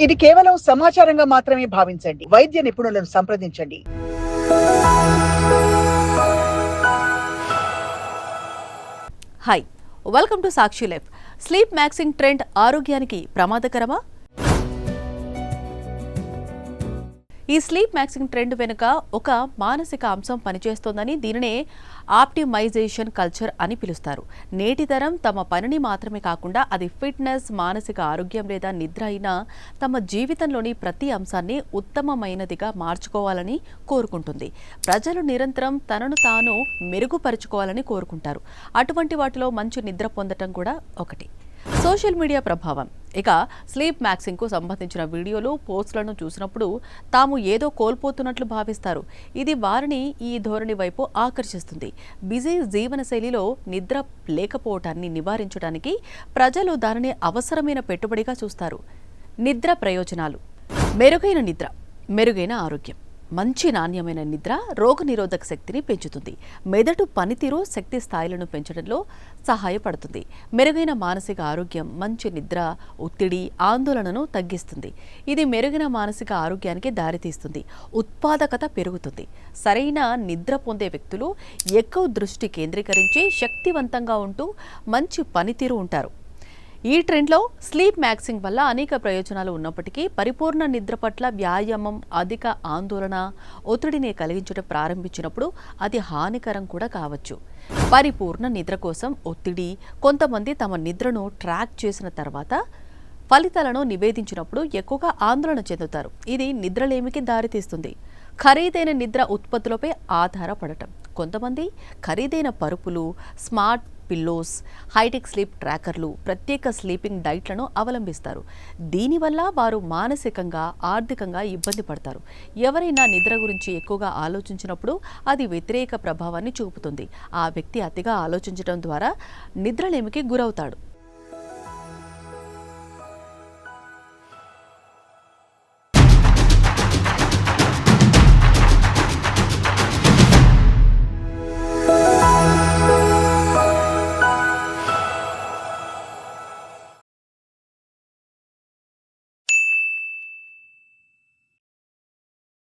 ఇది కేవలం సమాచారంగా మాత్రమే భావించండి. వైద్య నిపుణులను సంప్రదించండి. Hi, welcome to Sakshi life. Sleep maxing trend ఆరోగ్యానికి ప్రమాదకరమా? ఈ స్లీప్ మ్యాక్సింగ్ ట్రెండ్ వెనుక ఒక మానసిక అంశం పనిచేస్తోందని, దీనినే ఆప్టిమైజేషన్ కల్చర్ అని పిలుస్తారు. నేటి తరం తమ పనిని మాత్రమే కాకుండా అది ఫిట్నెస్, మానసిక ఆరోగ్యం లేదా నిద్ర అయినా తమ జీవితంలోని ప్రతి అంశాన్ని ఉత్తమమైనదిగా మార్చుకోవాలని కోరుకుంటుంది. ప్రజలు నిరంతరం తనను తాను మెరుగుపరుచుకోవాలని కోరుకుంటారు. అటువంటి వాటిలో మంచి నిద్ర పొందటం కూడా ఒకటి. సోషల్ మీడియా ప్రభావం. ఇక స్లీప్ మ్యాక్సింగ్కు సంబంధించిన వీడియోలు, పోస్టులను చూసినప్పుడు తాము ఏదో కోల్పోతున్నట్లు భావిస్తారు. ఇది వారిని ఈ ధోరణి వైపు ఆకర్షిస్తుంది. బిజీ జీవనశైలిలో నిద్ర లేకపోవటాన్ని నివారించడానికి ప్రజలు దానిని అవసరమైన పెట్టుబడిగా చూస్తారు. నిద్ర ప్రయోజనాలు. మెరుగైన నిద్ర, మెరుగైన ఆరోగ్యం. మంచి నాణ్యమైన నిద్ర రోగనిరోధక శక్తిని పెంచుతుంది. మెదడు పనితీరు, శక్తి స్థాయిలను పెంచడంలో సహాయపడుతుంది. మెరుగైన మానసిక ఆరోగ్యం. మంచి నిద్ర ఒత్తిడి, ఆందోళనను తగ్గిస్తుంది. ఇది మెరుగైన మానసిక ఆరోగ్యానికి దారితీస్తుంది. ఉత్పాదకత పెరుగుతుంది. సరైన నిద్ర పొందే వ్యక్తులు ఎక్కువ దృష్టి కేంద్రీకరించి శక్తివంతంగా ఉంటూ మంచి పనితీరు ఉంటారు. ఈ ట్రెండ్లో స్లీప్ మ్యాక్సింగ్ వల్ల అనేక ప్రయోజనాలు ఉన్నప్పటికీ పరిపూర్ణ నిద్ర పట్ల వ్యాయామం అధిక ఆందోళన, ఒత్తిడిని కలిగించడం ప్రారంభించినప్పుడు అది హానికరం కూడా కావచ్చు. పరిపూర్ణ నిద్ర కోసం ఒత్తిడి. కొంతమంది తమ నిద్రను ట్రాక్ చేసిన తర్వాత ఫలితాలను నివేదించినప్పుడు ఎక్కువగా ఆందోళన చెందుతారు. ఇది నిద్రలేమికి దారితీస్తుంది. ఖరీదైన నిద్ర ఉత్పత్తులపై ఆధారపడటం. కొంతమంది ఖరీదైన పరుపులు, స్మార్ట్ పిల్లోస్, హైటెక్ స్లీప్ ట్రాకర్లు, ప్రత్యేక స్లీపింగ్ డైట్లను అవలంబిస్తారు. దీనివల్ల వారు మానసికంగా, ఆర్థికంగా ఇబ్బంది పడతారు. ఎవరైనా నిద్ర గురించి ఎక్కువగా ఆలోచించినప్పుడు అది వ్యతిరేక ప్రభావాన్ని చూపుతుంది. ఆ వ్యక్తి అతిగా ఆలోచించడం ద్వారా నిద్రలేమికి గురవుతాడు.